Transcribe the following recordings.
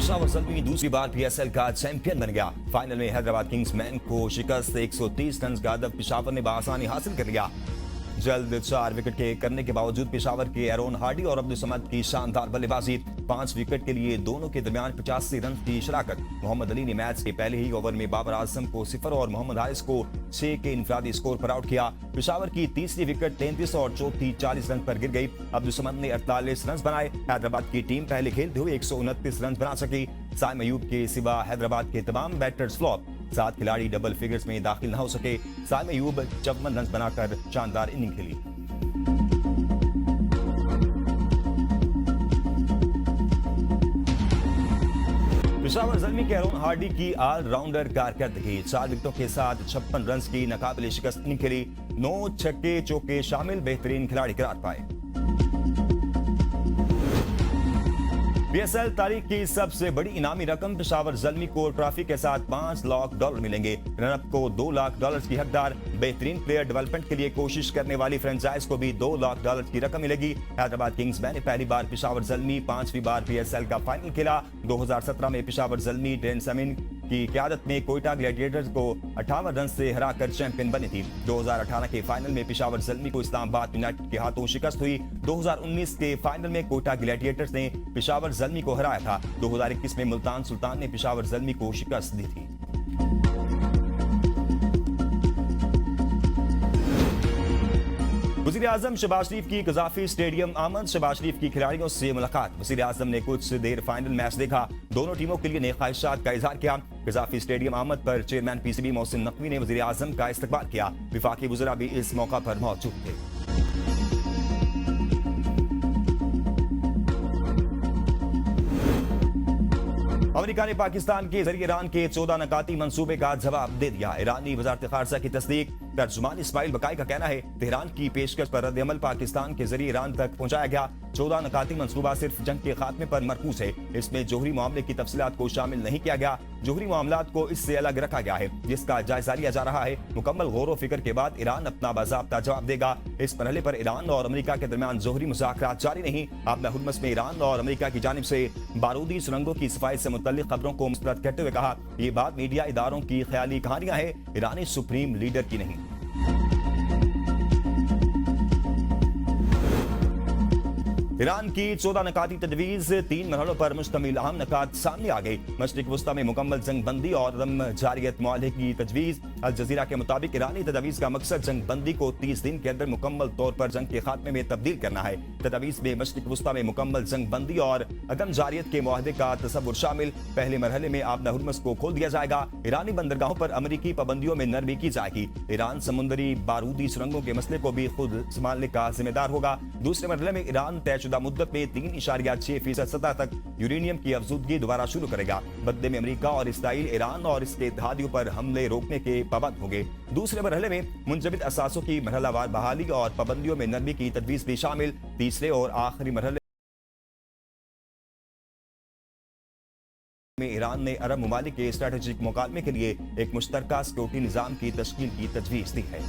पेशावर ज़ल्मी दूसरी बार पीएसएल का चैंपियन बन गया। फाइनल में हैदराबाद किंग्स मैन को शिकस्त 130 रन का हदफ पेशावर ने बआसानी हासिल कर लिया। जल्द 4 विकेट के करने के बावजूद पेशावर के एरोन हार्डी और अब्दुल समद की शानदार बल्लेबाजी, 5 विकेट के लिए दोनों के दरमियान 85 रन की शराकत। मोहम्मद अली ने मैच के पहले ही ओवर में बाबर आजम को 0 और मोहम्मद हारिस को 6 के इनफरादी स्कोर पर आउट किया। पेशावर की तीसरी विकेट 33 और चौथी 40 रन पर गिर गई। अब्दुल समद ने 48 रन बनाए। हैदराबाद की टीम पहले खेलते हुए 129 रन बना सकी। साइम अयूब के सिवा हैदराबाद के तमाम बैटर्स फ्लॉप, 7 खिलाड़ी डबल फिगर्स में दाखिल न हो सके। साइम अयूब 54 रन बनाकर शानदार इनिंग खेली। पेशावर ज़ल्मी के एरोन हार्डी की ऑलराउंडर कारकर्दगी, 4 विकेटों के साथ 56 रन की नाकाबिले शिकस्त इनिंग खेली। 9 छक्के चौके शामिल बेहतरीन खिलाड़ी करार पाए। पीएसएल तारीख की सबसे बड़ी इनामी रकम, पेशावर ज़ल्मी को ट्रॉफी के साथ $5 लाख मिलेंगे। रनअप को $2 लाख की हकदार। बेहतरीन प्लेयर डेवलपमेंट के लिए कोशिश करने वाली फ्रेंचाइज को भी $2 लाख की रकम मिलेगी। हैदराबाद किंग्स मैन ने पहली बार पेशावर ज़ल्मी 5वीं बार पीएसएल का फाइनल खेला। 2017 में पेशावर ज़ल्मी डेन समीन की क़यादत में कोयटा ग्लैडिएटर्स को 58 रन से हराकर चैंपियन बनी थी। 2018 के फाइनल में पेशावर ज़ल्मी को इस्लामाबाद यूनाइटेड के हाथों शिकस्त हुई। 2019 के फाइनल में कोयटा ग्लैडिएटर्स ने पेशावर ज़ल्मी को हराया था। 2021 में मुल्तान सुल्तान ने पेशावर ज़ल्मी को शिकस्त दी थी। वज़ीर आज़म शहबाज शरीफ की कज़ाफी स्टेडियम आमद, शहबाज शरीफ की खिलाड़ियों से मुलाकात। वज़ीर आज़म ने कुछ देर फाइनल मैच देखा, दोनों टीमों के लिए नए ख्वाहिशात का इजहार किया। कज़ाफी स्टेडियम आमद पर चेयरमैन पीसीबी मोहसिन नकवी ने वज़ीर आज़म का इस्तकबाल किया। विफाकी वज़रा भी इस मौका पर मौजूद थे। अमेरिका ने पाकिस्तान के जरिए ईरान के 14 नकाती मंसूबे का जवाब दे दिया। ईरानी वजारत खारजा की तस्दीक। तर्जुमान इस्माइल बकाई का कहना है, तेहरान की पेशकश पर रद्द-ए-अमल पाकिस्तान के जरिए ईरान तक पहुंचाया गया। 14 नकाती मंसूबा सिर्फ जंग के खात्मे पर मरकूज है। इसमें जोहरी मामले की तफसीलात को शामिल नहीं किया गया। जोहरी मामलात को इससे अलग रखा गया है, जिसका जायजा लिया जा रहा है। मुकम्मल गौर व फिक्र के बाद ईरान अपना बाज़ाब्ता जवाब देगा। इस मरहले पर ईरान और अमेरिका के दरमियान जोहरी मुज़ाकरात जारी नहीं। आपने हुर्मस में ईरान और अमेरिका की जानिब से बारूदी सुरंगों की सफाई से मुतल्लिक खबरों को मुस्तरद करते हुए कहा, ये बात मीडिया इदारों की ख्याली कहानियां हैं, ईरानी सुप्रीम लीडर की नहीं। ईरान की 14 नकाती तजवीज़ 3 मरहलों पर मुश्तमिल अहम नकात सामने आ गई। मशरिक वस्ता में मुकम्मल जंग बंदी और अदम जारियत मुआहदे की तजवीज़। अल जज़ीरा के मुताबिक ईरानी तजवीज़ का मकसद जंग बंदी को 30 दिन के अंदर मुकम्मल तौर पर जंग के खात्मे में तब्दील करना है। तजवीज़ में मशरिक वस्ता में मुकम्मल जंग बंदी और अदम जारियत के मुआहदे का तसव्वुर शामिल। पहले मरहले में आबना हुर्मस को खोल दिया जाएगा। ईरानी बंदरगाहों पर अमरीकी पाबंदियों में नरमी की जाएगी। ईरान समुद्री बारूदी सुरंगों के मसले को भी खुद संभालने का जिम्मेदार होगा। दूसरे मरहले में ईरान तयशुदा मुद्दत में 3.6% सतह तक यूरेनियम की अफजूदगी दोबारा शुरू करेगा। बदले में अमेरिका और इसराइल ईरान और इसके इत्तेहादियों पर हमले रोकने के पाबंद होंगे। दूसरे मरहले में मुंजमद असासों की मरहलावार बहाली और पाबंदियों में नरमी की तजवीज़ भी शामिल। तीसरे और आखिरी मरहले में ईरान ने अरब ममालिक के स्ट्रेटेजिक मुकालमे के लिए एक मुश्तरका सिक्योरिटी निज़ाम की तश्कील की तजवीज़ दी है।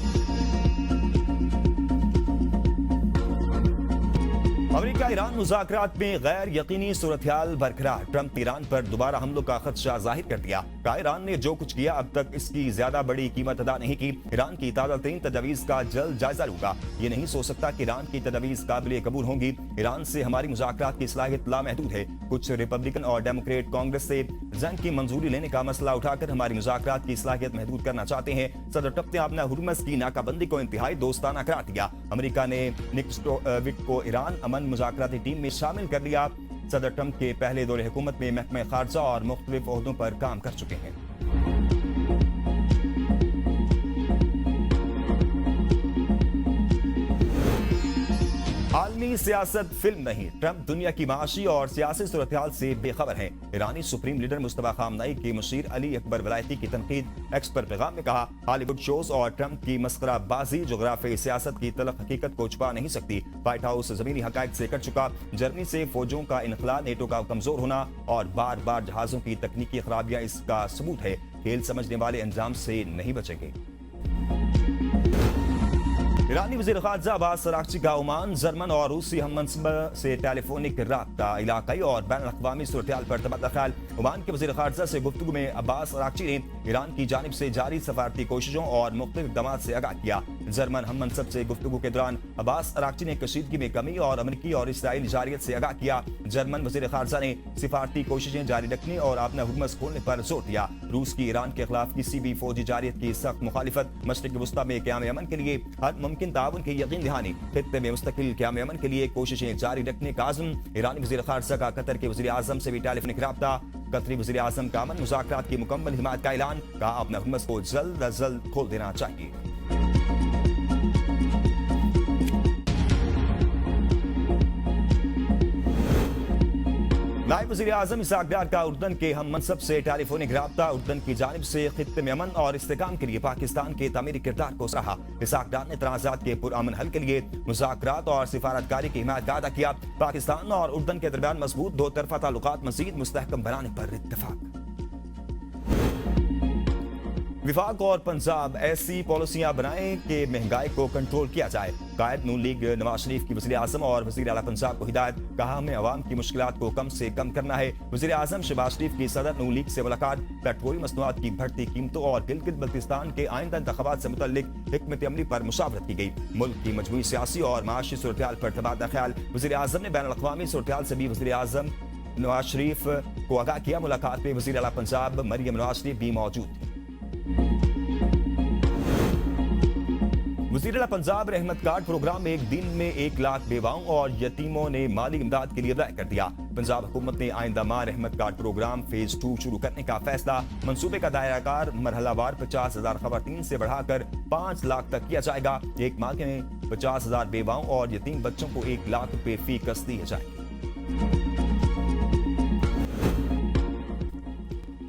अमेरिका ईरान मुज़ाकरात में गैर यकीनी सूरत-ए-हाल बरकरार। ट्रंप ने ईरान पर दोबारा हमलों का खदशा जाहिर कर दिया। कहा, ईरान ने जो कुछ किया अब तक इसकी ज्यादा बड़ी कीमत अदा नहीं की। ईरान की ताज़ा तरीन तजवीज़ का जल्द जायजा लूंगा। ये नहीं सोच सकता कि ईरान की तजवीज़ काबिल कबूल होंगी। ईरान से हमारी मुज़ाकरात की सलाहियत लामहदूद है। कुछ रिपब्लिकन और डेमोक्रेट कांग्रेस से जंग की मंजूरी लेने का मसला उठाकर हमारी मुज़ाकरात की सलाहियत महदूद करना चाहते हैं। सदर ट्रंप ने अपना हुर्मस की नाकाबंदी को इंतहाई दोस्ताना करार दिया। अमेरिका ने निक स्टोविक को ईरान अमन मुज़ाकराती टीम में शामिल कर लिया। सदर ट्रंप के पहले दौरे हुकूमत में महकमा खारजा और मुख्तलिफ ओहदों पर काम कर चुके हैं। आलमी सियासत फिल्म नहीं, ट्रंप दुनिया की माशी और सियासी सूरत-ए-हाल से बेखबर हैं। ईरानी सुप्रीम लीडर मुस्तफा खामनाई के मुशीर अली अकबर वलायती की तनकीद। एक्स पर पैगाम में कहा, हॉलीवुड शोज और ट्रंप की मस्खराबाजी जुग्राफियाई सियासत की तलख हकीकत को छुपा नहीं सकती। व्हाइट हाउस जमीनी हकायक से कट चुका। जर्मनी से फौजों का इनखला, नेटो का कमजोर होना और बार बार जहाजों की तकनीकी खराबियां इसका सबूत है। खेल समझने वाले अंजाम से नहीं बचेंगे। ईरानी वज़ीर ख़ारजा अब्बास अराग़ची का ओमान, जर्मन और रूसी हम मनसब से टेलीफोनिक राब्ता, इलाकाई और बैन अक़वामी सूरत-ए-हाल पर तबादला ख्याल। ओमान के वज़ीर ख़ारजा से गुफ्तगू में अब्बास अराग़ची ने ईरान की जानिब से जारी सफारती कोशिशों और मुख्तलिफ इक़दाम से आगाह किया। जर्मन हम मनसब से गुफ्तगू के दौरान अब्बास अराग़ची ने कशीदगी में कमी और अमरीकी और इसराइली जारियत से आगाह किया। जर्मन वज़ीर ख़ारजा ने सिफारती कोशिशें जारी रखने और अपना हुकूमत खोलने पर जोर दिया। रूस की ईरान के खिलाफ किसी भी फौजी जारियत की सख्त मुखालिफत, मशरिक़ वुस्ता में क़याम अमन के लिए हर मुमकिन ताउन की यकीन दहानी, खित्ते में मुस्तकिल क़याम अमन के लिए कोशिशें जारी रखने का आज़म। ईरानी वज़ीर ख़ारजा का कतर के वज़ीर आज़म से भी टेलीफोनिक राब्ता। कतरी वज़ीर आज़म का अमन मुज़ाकरात की मुकम्मल हिमायत का ऐलान, कहा अपना हुकूमत को जल्द अज जल्द खोल देना चाहिए। नायब वज़ीर आज़म इसहाक़ डार का उर्दन के हम मनसब से टेलीफोनिक राब्ता, उर्दन की जानिब से खित्ते में अमन और इस्तेहकाम के लिए पाकिस्तान के तामीरी किरदार को सराहा। इसहाक़ डार ने तनाज़ात के पुरअमन हल के लिए मुज़ाकरात और सिफारतकारी की हिमायत का अदा किया। पाकिस्तान और उर्दन के दरमियान मजबूत दो तरफ़ा ताल्लुकात मज़ीद मुस्तहकम बनाने पर इत्तफ़ाक़। विफाक और पंजाब ऐसी पॉलिसियां बनाएं कि महंगाई को कंट्रोल किया जाए। कायद नून लीग नवाज शरीफ की वज़ीर आज़म और वज़ीर आला पंजाब को हिदायत, कहा हमें अवाम की मुश्किलात को कम से कम करना है। वज़ीर आज़म शहबाज शरीफ की सदर नून लीग से मुलाकात, पेट्रोलियम मसनूआत की बढ़ती कीमतों और गिलगित बल्तिस्तान के आइंदा इंतखाबात से मुतल्लिक हिकमत अमली पर मुशावरत की गई। मुल्क की मजमूई सियासी और माशी सूरत-ए-हाल पर तबादला ख्याल। वज़ीर आज़म ने बैनुल अक़वामी सूरत-ए-हाल से भी वज़ीर आज़म नवाज शरीफ को आगाह किया। मुलाकात में वज़ीर आला पंजाब मरियम नवाज शरीफ भी मौजूद थी। वज़ीर आला पंजाब रहमत कार्ड प्रोग्राम में एक दिन में 1 लाख बेवाओं और यतीमों ने माली इमदाद के लिए अप्लाई कर दिया। पंजाब हुकूमत ने आइंदा माह रहमत कार्ड प्रोग्राम फेज 2 शुरू करने का फैसला। मंसूबे का दायराकार मरहलावार 50,000 खवातीन से बढ़ाकर 5 लाख तक किया जाएगा। एक माह में 50,000 बेवाओं और यतीम बच्चों को 1 लाख रुपए फी कस दिए जाएंगे।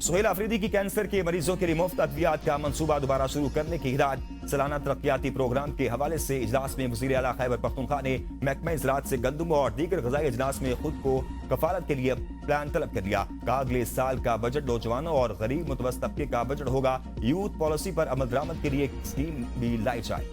सुहेल आफरीदी की कैंसर के मरीजों के लिए मुफ्त अद्वियात का मंसूबा दोबारा शुरू करने की हिदायत। सालाना तरक्याती प्रोग्राम के हवाले से इजलास में वज़ीर आला खैबर पख्तूनख्वा ने महकमा ज़राअत से गंदम और दीगर ग़िज़ाई अजनास में खुद को कफालत के लिए प्लान तलब कर लिया। कहा अगले साल का बजट नौजवानों और गरीब मुतवस्सित तबके का बजट होगा। यूथ पॉलिसी पर अमल दरामद के लिए एक स्कीम भी लाई जाए।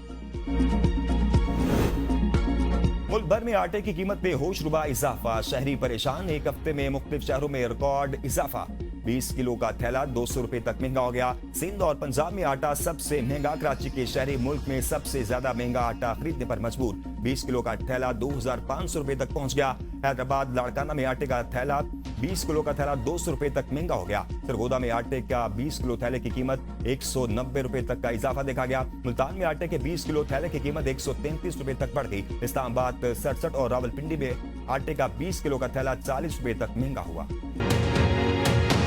मुल्क भर में आटे की कीमत में होशरुबा इजाफा, शहरी परेशान। एक हफ्ते में मुख्तलिफ शहरों में रिकॉर्ड इजाफा। 20 किलो का थैला 200 रुपए तक महंगा हो गया। सिंध और पंजाब में आटा सबसे महंगा। कराची के शहरी मुल्क में सबसे ज्यादा महंगा आटा खरीदने पर मजबूर। 20 किलो का थैला 2,500 रुपए तक पहुंच गया। हैदराबाद लाड़काना में आटे का थैला 20 किलो का थैला 200 रुपए तक महंगा हो गया। सरगोदा में आटे का 20 किलो थैले की कीमत 190 रुपए तक का इजाफा देखा गया। मुल्तान में आटे के 20 किलो थैले की कीमत 133 रुपए तक बढ़ गई। इस्लामाबाद 67 और रावलपिंडी में आटे का 20 किलो का थैला 40 रुपए तक महंगा हुआ।